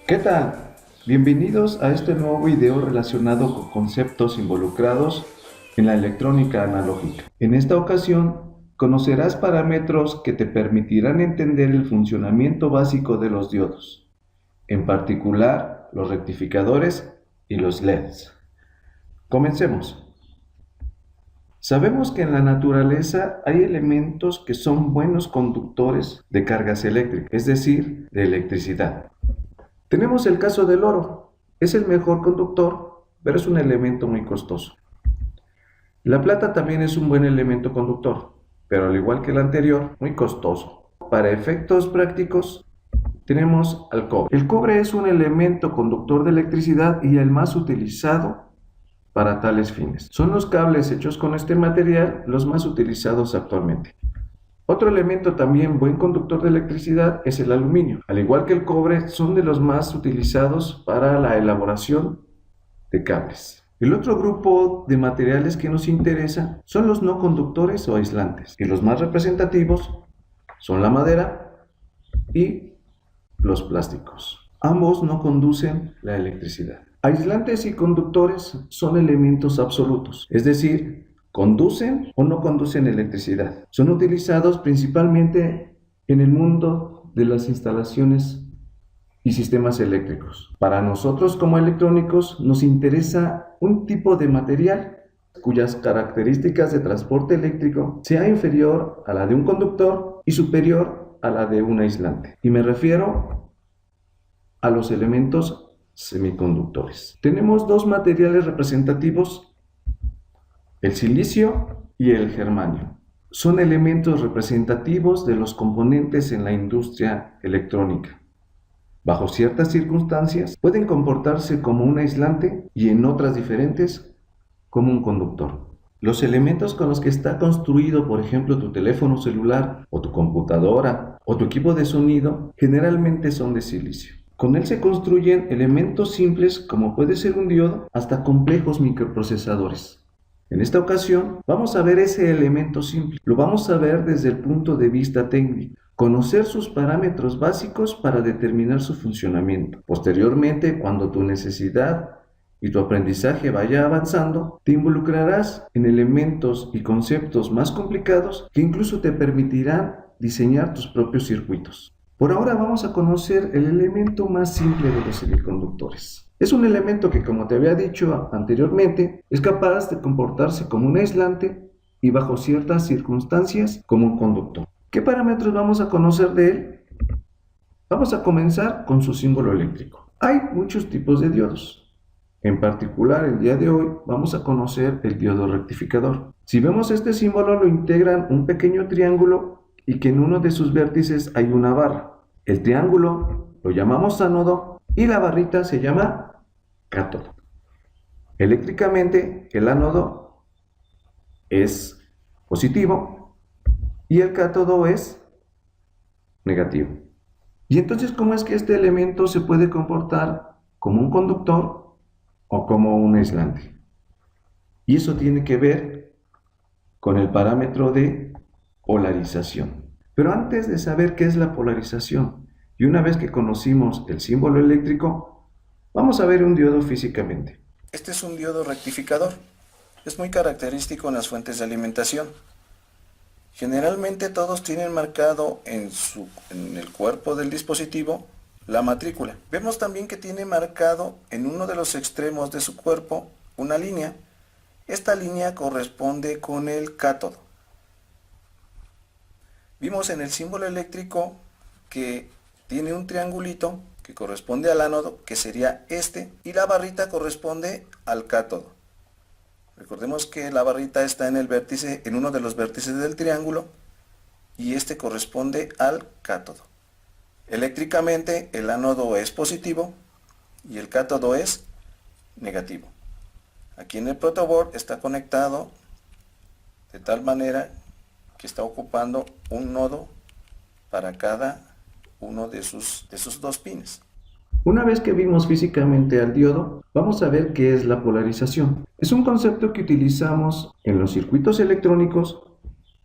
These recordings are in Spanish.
¿Qué tal? Bienvenidos a este nuevo video relacionado con conceptos involucrados en la electrónica analógica. En esta ocasión, conocerás parámetros que te permitirán entender el funcionamiento básico de los diodos, en particular los rectificadores y los LEDs. Comencemos. Sabemos que en la naturaleza hay elementos que son buenos conductores de cargas eléctricas, es decir, de electricidad. Tenemos el caso del oro. Es el mejor conductor, pero es un elemento muy costoso. La plata también es un buen elemento conductor, pero al igual que el anterior, muy costoso. Para efectos prácticos, tenemos al cobre. El cobre es un elemento conductor de electricidad y el más utilizado para tales fines. Son los cables hechos con este material los más utilizados actualmente. Otro elemento también buen conductor de electricidad es el aluminio. Al igual que el cobre, son de los más utilizados para la elaboración de cables. El otro grupo de materiales que nos interesa son los no conductores o aislantes, y los más representativos son la madera y los plásticos. Ambos no conducen la electricidad. Aislantes y conductores son elementos absolutos, es decir, conducen o no conducen electricidad. Son utilizados principalmente en el mundo de las instalaciones y sistemas eléctricos. Para nosotros como electrónicos nos interesa un tipo de material cuyas características de transporte eléctrico sea inferior a la de un conductor y superior a la de un aislante. Y me refiero a los elementos semiconductores. Tenemos dos materiales representativos: el silicio y el germanio. Son elementos representativos de los componentes en la industria electrónica. Bajo ciertas circunstancias pueden comportarse como un aislante y en otras diferentes como un conductor. Los elementos con los que está construido, por ejemplo, tu teléfono celular o tu computadora o tu equipo de sonido, generalmente son de silicio. Con él se construyen elementos simples como puede ser un diodo hasta complejos microprocesadores. En esta ocasión vamos a ver ese elemento simple. Lo vamos a ver desde el punto de vista técnico, conocer sus parámetros básicos para determinar su funcionamiento. Posteriormente, cuando tu necesidad y tu aprendizaje vaya avanzando, te involucrarás en elementos y conceptos más complicados que incluso te permitirán diseñar tus propios circuitos. Por ahora vamos a conocer el elemento más simple de los semiconductores. Es un elemento que, como te había dicho anteriormente, es capaz de comportarse como un aislante y bajo ciertas circunstancias como un conductor. ¿Qué parámetros vamos a conocer de él? Vamos a comenzar con su símbolo eléctrico. Hay muchos tipos de diodos. En particular, el día de hoy vamos a conocer el diodo rectificador. Si vemos este símbolo, lo integran un pequeño triángulo y que en uno de sus vértices hay una barra. El triángulo lo llamamos ánodo y la barrita se llama cátodo. Eléctricamente, el ánodo es positivo y el cátodo es negativo. Y entonces, ¿cómo es que este elemento se puede comportar como un conductor o como un aislante? Y eso tiene que ver con el parámetro de polarización. Pero antes de saber qué es la polarización, y una vez que conocimos el símbolo eléctrico, vamos a ver un diodo físicamente. Este es un diodo rectificador. Es muy característico en las fuentes de alimentación. Generalmente todos tienen marcado en el cuerpo del dispositivo la matrícula. Vemos también que tiene marcado en uno de los extremos de su cuerpo una línea. Esta línea corresponde con el cátodo. Vimos en el símbolo eléctrico que tiene un triangulito que corresponde al ánodo, que sería este, y la barrita corresponde al cátodo. Recordemos que la barrita está en el vértice, en uno de los vértices del triángulo, y este corresponde al cátodo. Eléctricamente, el ánodo es positivo y el cátodo es negativo. Aquí en el protoboard está conectado de tal manera que está ocupando un nodo para cada uno de sus dos pines. Una vez que vimos físicamente al diodo, vamos a ver qué es la polarización. Es un concepto que utilizamos en los circuitos electrónicos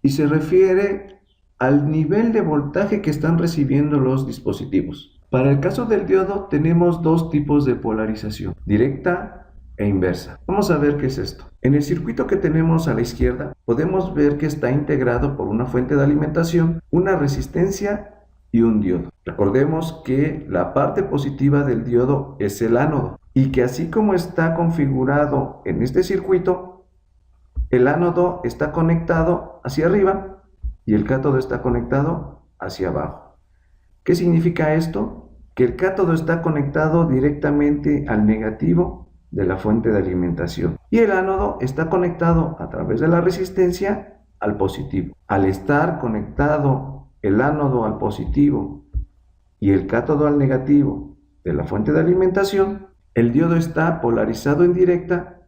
y se refiere al nivel de voltaje que están recibiendo los dispositivos. Para el caso del diodo tenemos dos tipos de polarización, directa e inversa. Vamos a ver qué es esto. En el circuito que tenemos a la izquierda podemos ver que está integrado por una fuente de alimentación, una resistencia y un diodo. Recordemos que la parte positiva del diodo es el ánodo y que así como está configurado en este circuito, el ánodo está conectado hacia arriba y el cátodo está conectado hacia abajo. ¿Qué significa esto? Que el cátodo está conectado directamente al negativo de la fuente de alimentación y el ánodo está conectado a través de la resistencia al positivo. Al estar conectado el ánodo al positivo y el cátodo al negativo de la fuente de alimentación, el diodo está polarizado en directa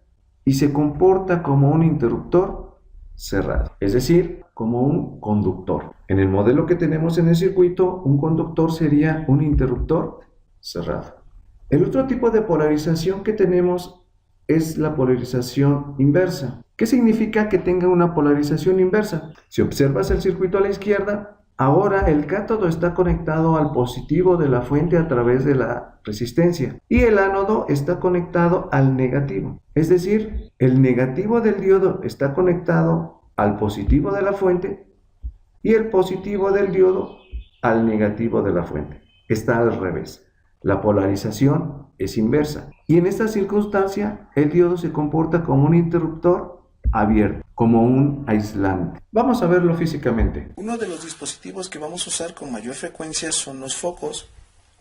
y se comporta como un interruptor cerrado, es decir, como un conductor. En el modelo que tenemos en el circuito, un conductor sería un interruptor cerrado. El otro tipo de polarización que tenemos es la polarización inversa. ¿Qué significa que tenga una polarización inversa? Si observas el circuito a la izquierda, ahora el cátodo está conectado al positivo de la fuente a través de la resistencia y el ánodo está conectado al negativo. Es decir, el negativo del diodo está conectado al positivo de la fuente y el positivo del diodo al negativo de la fuente. Está al revés. La polarización es inversa y en esta circunstancia el diodo se comporta como un interruptor abierto, como un aislante. Vamos a verlo físicamente. Uno de los dispositivos que vamos a usar con mayor frecuencia son los focos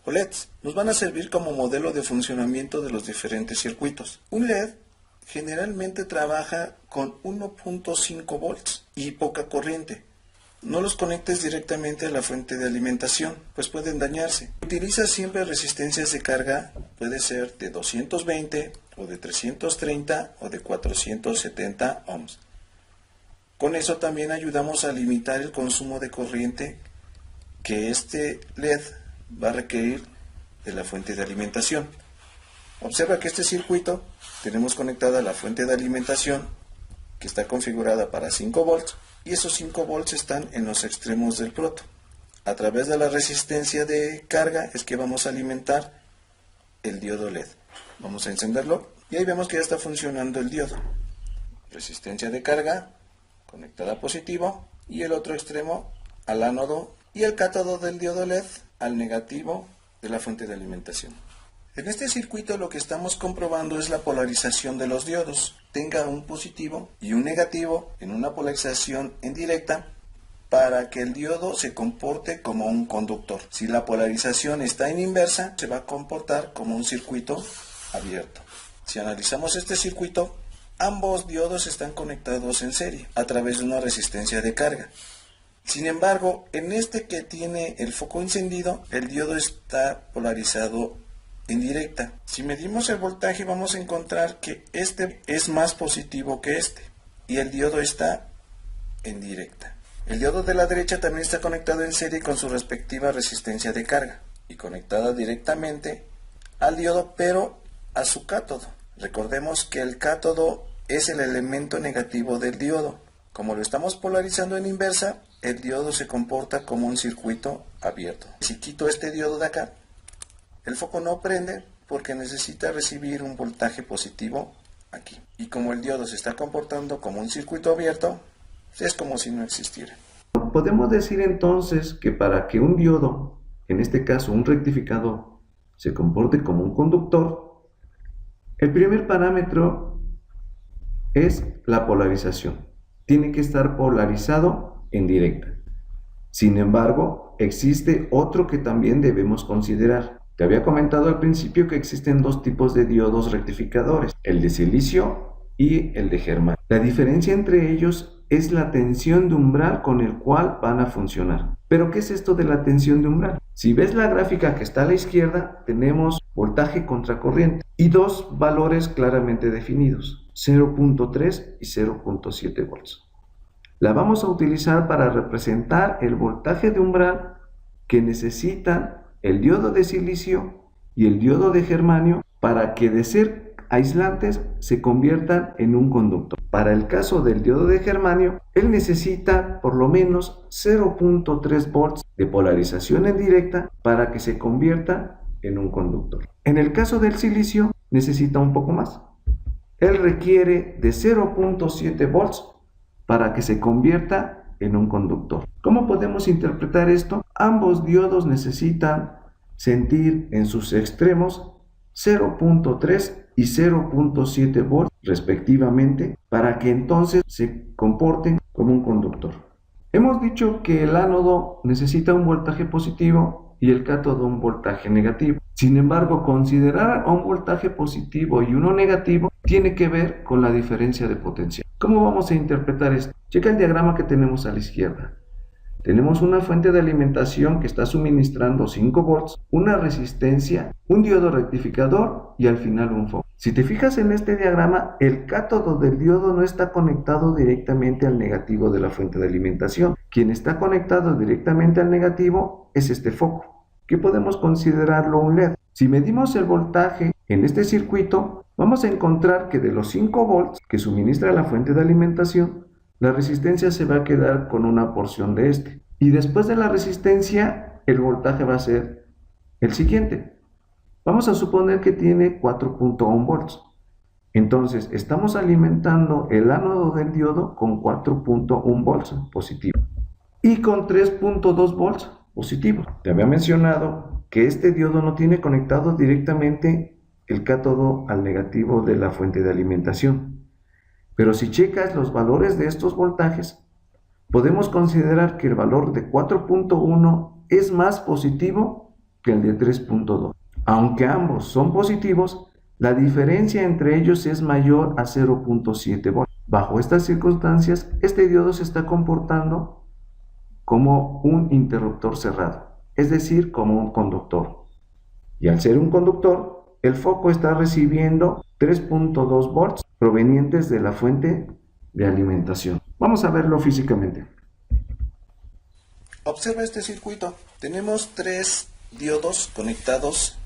o LEDs. Nos van a servir como modelo de funcionamiento de los diferentes circuitos. Un LED generalmente trabaja con 1.5 volts y poca corriente. No los conectes directamente a la fuente de alimentación, pues pueden dañarse. Utiliza siempre resistencias de carga, puede ser de 220 o de 330 o de 470 ohms. Con eso también ayudamos a limitar el consumo de corriente que este LED va a requerir de la fuente de alimentación. Observa que este circuito tenemos conectada la fuente de alimentación que está configurada para 5 volts y esos 5 volts están en los extremos del proto. A través de la resistencia de carga es que vamos a alimentar el diodo LED. Vamos a encenderlo y ahí vemos que ya está funcionando el diodo. Resistencia de carga conectada a positivo y el otro extremo al ánodo y el cátodo del diodo LED al negativo de la fuente de alimentación. En este circuito lo que estamos comprobando es la polarización de los diodos. Tenga un positivo y un negativo en una polarización en directa para que el diodo se comporte como un conductor. Si la polarización está en inversa, se va a comportar como un circuito abierto. Si analizamos este circuito, ambos diodos están conectados en serie a través de una resistencia de carga. Sin embargo, en este que tiene el foco encendido, el diodo está polarizado en directa. Si medimos el voltaje vamos a encontrar que este es más positivo que este y el diodo está en directa. El diodo de la derecha también está conectado en serie con su respectiva resistencia de carga y conectada directamente al diodo pero a su cátodo. Recordemos que el cátodo es el elemento negativo del diodo. Como lo estamos polarizando en inversa, el diodo se comporta como un circuito abierto. Si quito este diodo de acá, el foco no prende porque necesita recibir un voltaje positivo aquí. Y como el diodo se está comportando como un circuito abierto, es como si no existiera. Podemos decir entonces que para que un diodo, en este caso un rectificador, se comporte como un conductor, el primer parámetro es la polarización. Tiene que estar polarizado en directa. Sin embargo, existe otro que también debemos considerar. Te había comentado al principio que existen dos tipos de diodos rectificadores, el de silicio y el de germanio. La diferencia entre ellos es la tensión de umbral con el cual van a funcionar. ¿Pero qué es esto de la tensión de umbral? Si ves la gráfica que está a la izquierda, tenemos voltaje contra corriente y dos valores claramente definidos, 0.3 y 0.7 volts. La vamos a utilizar para representar el voltaje de umbral que necesitan el diodo de silicio y el diodo de germanio para que de ser aislantes se conviertan en un conductor. Para el caso del diodo de germanio, él necesita por lo menos 0.3 volts de polarización en directa para que se convierta en un conductor. En el caso del silicio, necesita un poco más. Él requiere de 0.7 volts para que se convierta en un conductor. ¿Cómo podemos interpretar esto? Ambos diodos necesitan sentir en sus extremos 0.3 y 0.7 volts respectivamente para que entonces se comporten como un conductor. Hemos dicho que el ánodo necesita un voltaje positivo y el cátodo un voltaje negativo. Sin embargo, considerar a un voltaje positivo y uno negativo tiene que ver con la diferencia de potencial. ¿Cómo vamos a interpretar esto? Checa el diagrama que tenemos a la izquierda. Tenemos una fuente de alimentación que está suministrando 5 volts, una resistencia, un diodo rectificador y al final un foco. Si te fijas en este diagrama, el cátodo del diodo no está conectado directamente al negativo de la fuente de alimentación. Quien está conectado directamente al negativo es este foco, que podemos considerarlo un LED. Si medimos el voltaje en este circuito, vamos a encontrar que de los 5 volts que suministra la fuente de alimentación, la resistencia se va a quedar con una porción de este. Y después de la resistencia, el voltaje va a ser el siguiente. Vamos a suponer que tiene 4.1 volts. Entonces, estamos alimentando el ánodo del diodo con 4.1 volts positivo y con 3.2 volts positivo. Te había mencionado que este diodo no tiene conectado directamente el cátodo al negativo de la fuente de alimentación. Pero si checas los valores de estos voltajes, podemos considerar que el valor de 4.1 es más positivo que el de 3.2. Aunque ambos son positivos, la diferencia entre ellos es mayor a 0.7 volts. Bajo estas circunstancias, este diodo se está comportando como un interruptor cerrado, es decir, como un conductor. Y al ser un conductor, el foco está recibiendo 3.2 volts provenientes de la fuente de alimentación. Vamos a verlo físicamente. Observa este circuito. Tenemos 3 diodos conectados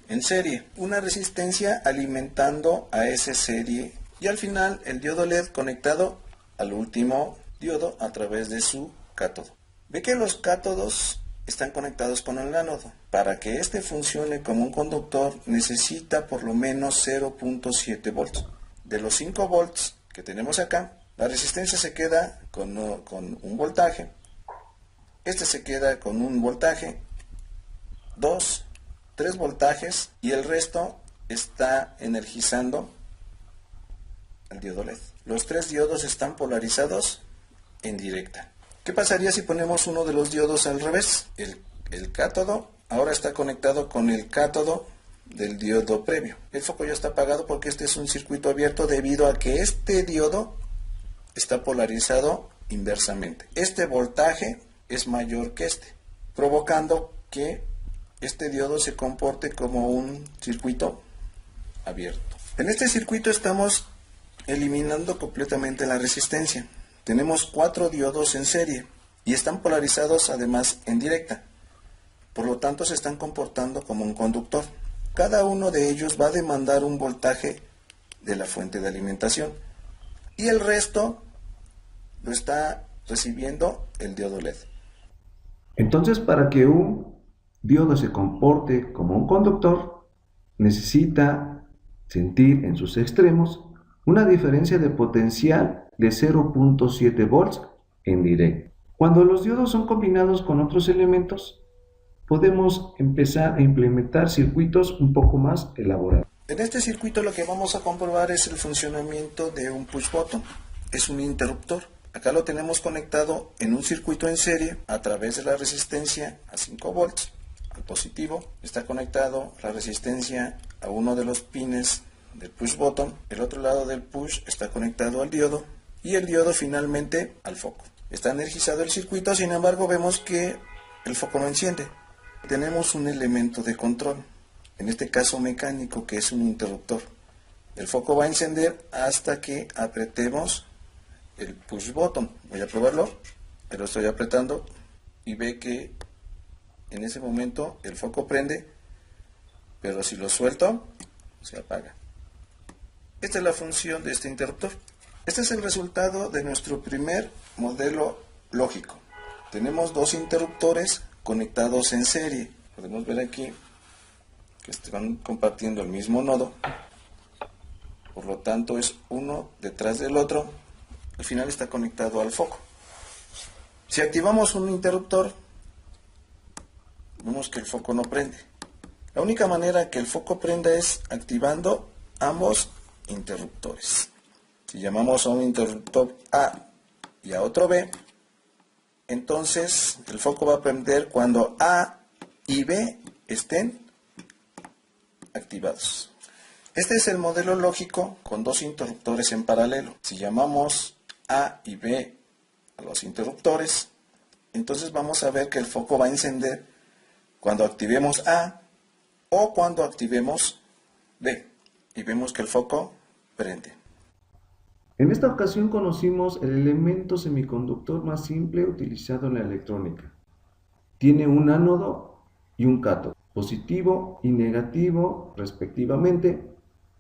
en serie, una resistencia alimentando a esa serie y al final el diodo LED conectado al último diodo a través de su cátodo. Ve que los cátodos están conectados con el ánodo. Para que este funcione como un conductor necesita por lo menos 0.7 volts. De los 5 volts que tenemos acá, la resistencia se queda con un voltaje. Este se queda con un voltaje, 2, 3 voltajes y el resto está energizando el diodo LED. Los 3 diodos están polarizados en directa. ¿Qué pasaría si ponemos uno de los diodos al revés? El cátodo ahora está conectado con el cátodo del diodo previo. El foco ya está apagado porque este es un circuito abierto debido a que este diodo está polarizado inversamente. Este voltaje es mayor que este, provocando que este diodo se comporte como un circuito abierto. En este circuito estamos eliminando completamente la resistencia. Tenemos 4 diodos en serie y están polarizados además en directa. Por lo tanto, se están comportando como un conductor. Cada uno de ellos va a demandar un voltaje de la fuente de alimentación y el resto lo está recibiendo el diodo LED. Entonces, para que un diodo se comporte como un conductor, necesita sentir en sus extremos una diferencia de potencial de 0.7 volts en directo. Cuando los diodos son combinados con otros elementos, podemos empezar a implementar circuitos un poco más elaborados. En este circuito lo que vamos a comprobar es el funcionamiento de un push button. Es un interruptor. Acá lo tenemos conectado en un circuito en serie a través de la resistencia a 5 volts. Al positivo está conectado la resistencia a uno de los pines del push button. El otro lado del push está conectado al diodo y el diodo finalmente al foco. Está energizado el circuito, sin embargo vemos que el foco no enciende. Tenemos un elemento de control, en este caso mecánico, que es un interruptor. El foco va a encender hasta que apretemos el push button. Voy a probarlo, pero estoy apretando y ve que en ese momento el foco prende, pero si lo suelto se apaga. Esta es la función de este interruptor. Este es el resultado de nuestro primer modelo lógico. Tenemos dos interruptores conectados en serie. Podemos ver aquí que están compartiendo el mismo nodo. Por lo tanto es uno detrás del otro. Al final está conectado al foco. Si activamos un interruptor, vemos que el foco no prende. La única manera que el foco prenda es activando ambos interruptores. Si llamamos a un interruptor A y a otro B, entonces el foco va a prender cuando A y B estén activados. Este es el modelo lógico con dos interruptores en paralelo. Si llamamos A y B a los interruptores, entonces vamos a ver que el foco va a encender cuando activemos A o cuando activemos B. Y vemos que el foco prende. En esta ocasión conocimos el elemento semiconductor más simple utilizado en la electrónica. Tiene un ánodo y un cátodo, positivo y negativo respectivamente.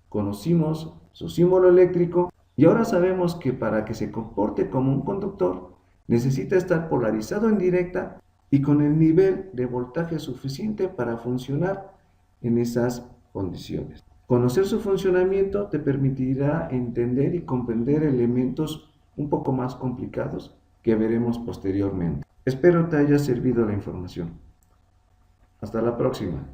Conocimos su símbolo eléctrico y ahora sabemos que para que se comporte como un conductor necesita estar polarizado en directa y con el nivel de voltaje suficiente para funcionar en esas condiciones. Conocer su funcionamiento te permitirá entender y comprender elementos un poco más complicados que veremos posteriormente. Espero te haya servido la información. Hasta la próxima.